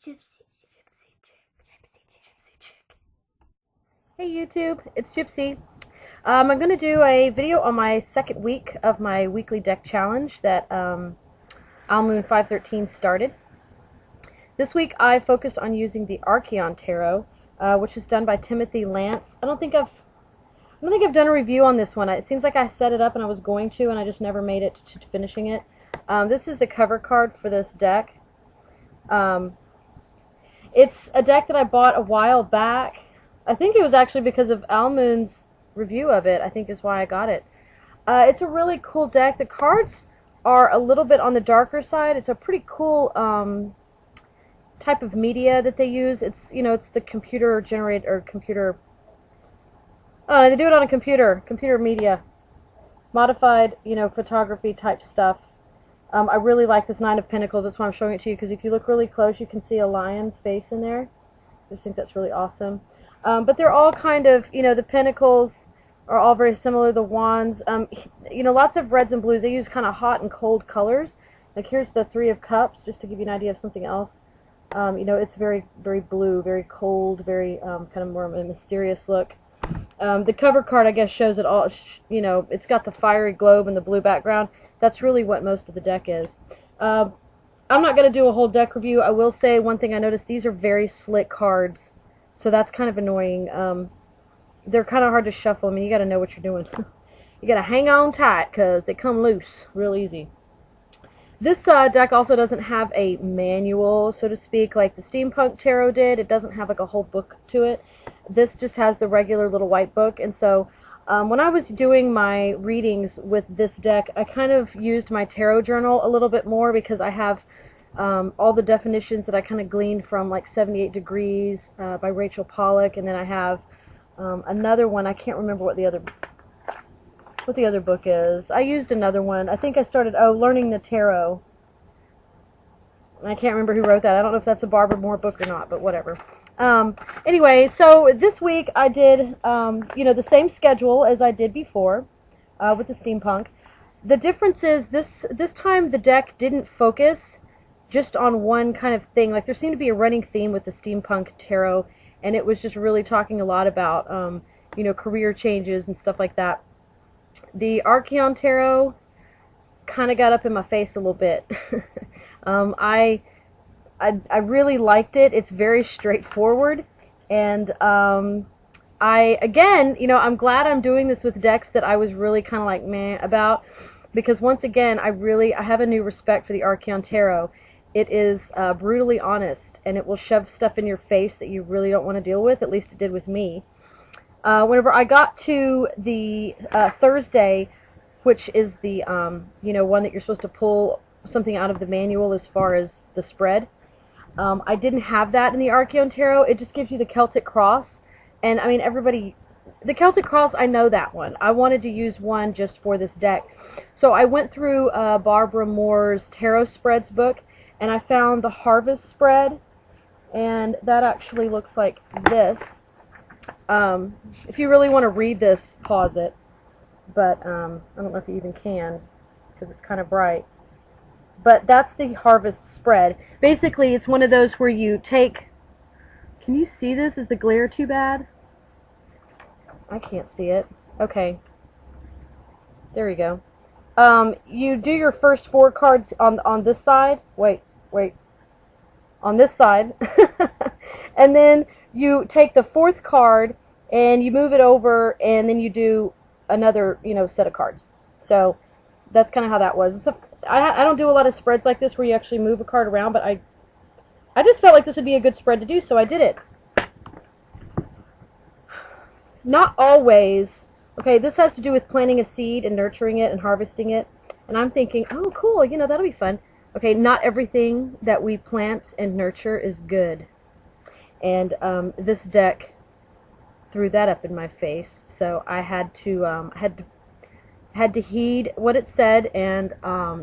Gypsy, gypsy chick, gypsy chick. Hey YouTube, it's Gypsy. I'm going to do a video on my second week of my weekly deck challenge that Almoon 513 started. This week I focused on using the Archeon Tarot, which is done by Timothy Lance. I don't think I've done a review on this one. It seems like I set it up and I was going to, and I just never made it to finishing it. This is the cover card for this deck. It's a deck that I bought a while back. I think it was actually because of Almoon's review of it, I think is why I got it. It's a really cool deck. The cards are a little bit on the darker side. It's a pretty cool type of media that they use. It's, you know, it's the computer generated, or computer, they do it on a computer media, modified, you know, photography type stuff. I really like this Nine of Pentacles. That's why I'm showing it to you, because if you look really close, you can see a lion's face in there. I just think that's really awesome. But they're all kind of, you know, the pentacles are all very similar. The wands, you know, lots of reds and blues. They use kind of hot and cold colors. Like here's the Three of Cups, just to give you an idea of something else. You know, it's very, very blue, very cold, very kind of more of a mysterious look. The cover card, I guess, shows it all. You know, it's got the fiery globe and the blue background. That's really what most of the deck is. I'm not going to do a whole deck review. I will say one thing I noticed, these are very slick cards, so that's kind of annoying. They're kind of hard to shuffle. I mean, you got to know what you're doing. You got to hang on tight because they come loose real easy. This deck also doesn't have a manual, so to speak, like the Steampunk Tarot did. It doesn't have like a whole book to it. This just has the regular little white book, and so when I was doing my readings with this deck, I kind of used my tarot journal a little bit more, because I have all the definitions that I kind of gleaned from like 78 Degrees by Rachel Pollack, and then I have another one. I can't remember what the other book is. I used another one. I think I started Learning the Tarot. I can't remember who wrote that. I don't know if that's a Barbara Moore book or not, but whatever. Anyway, so this week I did, you know, the same schedule as I did before with the Steampunk. The difference is this time the deck didn't focus just on one kind of thing. Like there seemed to be a running theme with the Steampunk Tarot, and it was just really talking a lot about, you know, career changes and stuff like that. The Archeon Tarot kind of got up in my face a little bit. I really liked it. It's very straightforward, and again, you know, I'm glad I'm doing this with decks that I was really kind of like meh about, because once again, I have a new respect for the Archeon Tarot. It is brutally honest, and it will shove stuff in your face that you really don't want to deal with. At least it did with me. Whenever I got to the Thursday, which is the you know, one that you're supposed to pull something out of the manual as far as the spread, I didn't have that in the Archeon Tarot. It just gives you the Celtic Cross, and I mean, the Celtic Cross, I know that one. I wanted to use one just for this deck, so I went through Barbara Moore's Tarot Spreads book, and I found the Harvest Spread, and that actually looks like this. If you really want to read this, pause it, but I don't know if you even can, because it's kind of bright. But that's the Harvest Spread. Basically, it's one of those where you take... Can you see this? Is the glare too bad? I can't see it. Okay. There we go. You do your first 4 cards on this side. Wait. On this side. And then you take the 4th card and you move it over, and then you do another, you know, set of cards. So that's kind of how that was. I don't do a lot of spreads like this where you actually move a card around, but I just felt like this would be a good spread to do, so I did it. Not always. Okay, this has to do with planting a seed and nurturing it and harvesting it. And I'm thinking, oh, cool, you know, that'll be fun. Okay, not everything that we plant and nurture is good. And this deck threw that up in my face, so I had to heed what it said and,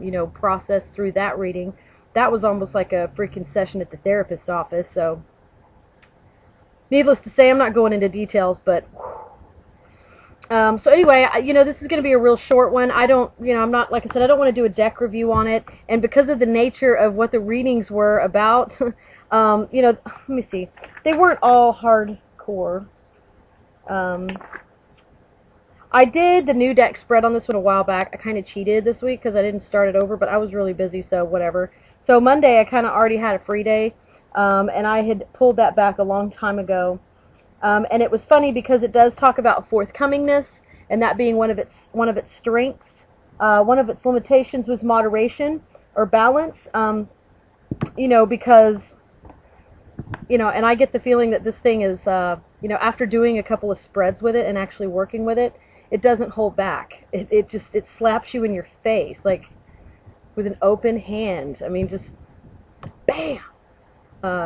you know, process through that reading. That was almost like a freaking session at the therapist's office, so needless to say, I'm not going into details, but so anyway, you know, this is going to be a real short one. I don't, you know, I'm not, like I said, I don't want to do a deck review on it, and because of the nature of what the readings were about, Let me see. They weren't all hardcore. I did the new deck spread on this one a while back. I kind of cheated this week because I didn't start it over, but I was really busy, so whatever. So Monday I kind of already had a free day, and I had pulled that back a long time ago. And it was funny because it does talk about forthcomingness, and that being one of its strengths. One of its limitations was moderation or balance. Because and I get the feeling that this thing is, after doing a couple of spreads with it and actually working with it, it doesn't hold back. It slaps you in your face, like, with an open hand. I mean, just, bam!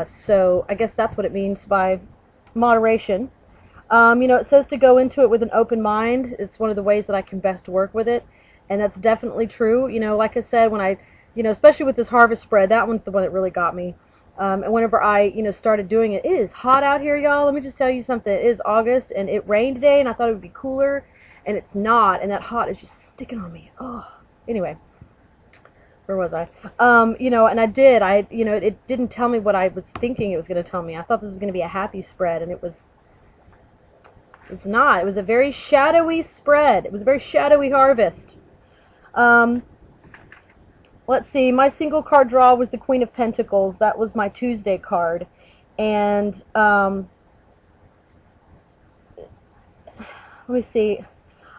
So, I guess that's what it means by moderation. It says to go into it with an open mind. It's one of the ways that I can best work with it, and that's definitely true. Like I said, when I, especially with this harvest spread, that one's the one that really got me. And whenever I, started doing it, it is hot out here, y'all. Let me just tell you something. It is August, and it rained today, and I thought it would be cooler, and it's not, and that hot is just sticking on me. Oh, anyway, where was I? And it didn't tell me what I was thinking it was going to tell me. I thought this was going to be a happy spread, and it's not. It was a very shadowy spread. It was a very shadowy harvest. Let's see, my single card draw was the Queen of Pentacles. That was my Tuesday card. And, let me see.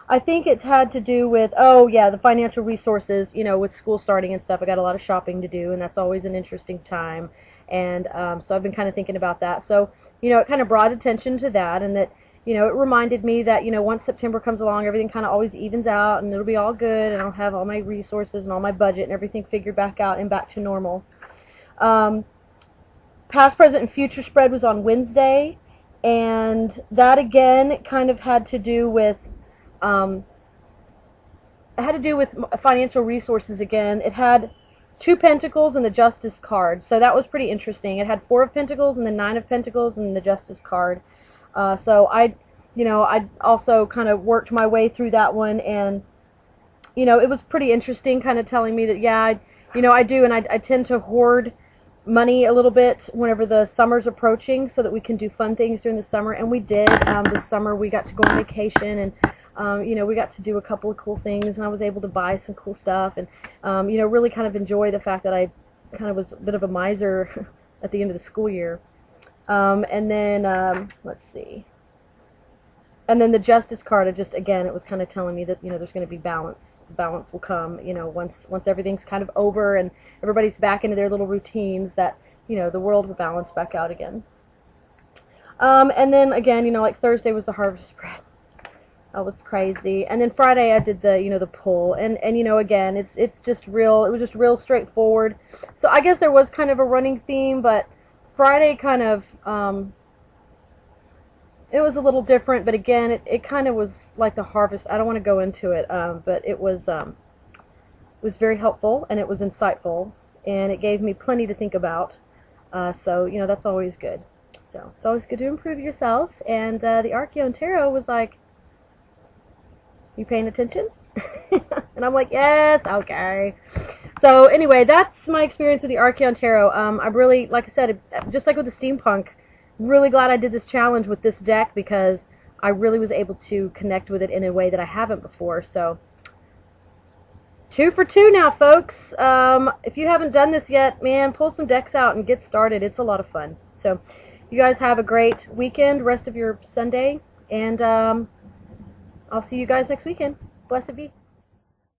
I think it had to do with, the financial resources, with school starting and stuff. I got a lot of shopping to do, and that's always an interesting time. And so I've been kind of thinking about that. So, it kind of brought attention to that, and that, it reminded me that, once September comes along, everything kind of always evens out, and it'll be all good, and I'll have all my resources and all my budget and everything figured back out and back to normal. Past, present, and future spread was on Wednesday, and that, again, kind of had to do with financial resources again. It had 2 Pentacles and the Justice card, so that was pretty interesting. It had 4 of Pentacles and the 9 of Pentacles and the Justice card. So I also kind of worked my way through that one, and it was pretty interesting, kind of telling me that I do, and I tend to hoard money a little bit whenever the summer's approaching, so that we can do fun things during the summer. And we did. This summer we got to go on vacation, and we got to do a couple of cool things, and I was able to buy some cool stuff, and really kind of enjoy the fact that I kind of was a bit of a miser at the end of the school year. And then let's see. And then the Justice card, it was kind of telling me that there's going to be balance. Balance will come, once everything's kind of over and everybody's back into their little routines, that the world will balance back out again. And then again, like Thursday was the harvest spread. That was crazy. And then Friday I did the the pull, and again, it's just real. It was just real straightforward. So I guess there was kind of a running theme, but Friday kind of it was a little different, but again, it kind of was like the harvest. I don't want to go into it, but it was very helpful, and it was insightful, and it gave me plenty to think about. So that's always good. So it's always good to improve yourself. And the Archeon Tarot was like, "You paying attention?" And I'm like, "Yes, okay." So anyway, that's my experience with the Archeon Tarot. I'm really, like I said, just like with the steampunk, really glad I did this challenge with this deck, because I really was able to connect with it in a way that I haven't before. So 2 for 2 now, folks. If you haven't done this yet, man, pull some decks out and get started. It's a lot of fun. So you guys have a great weekend, rest of your Sunday, and I'll see you guys next weekend. Blessed be.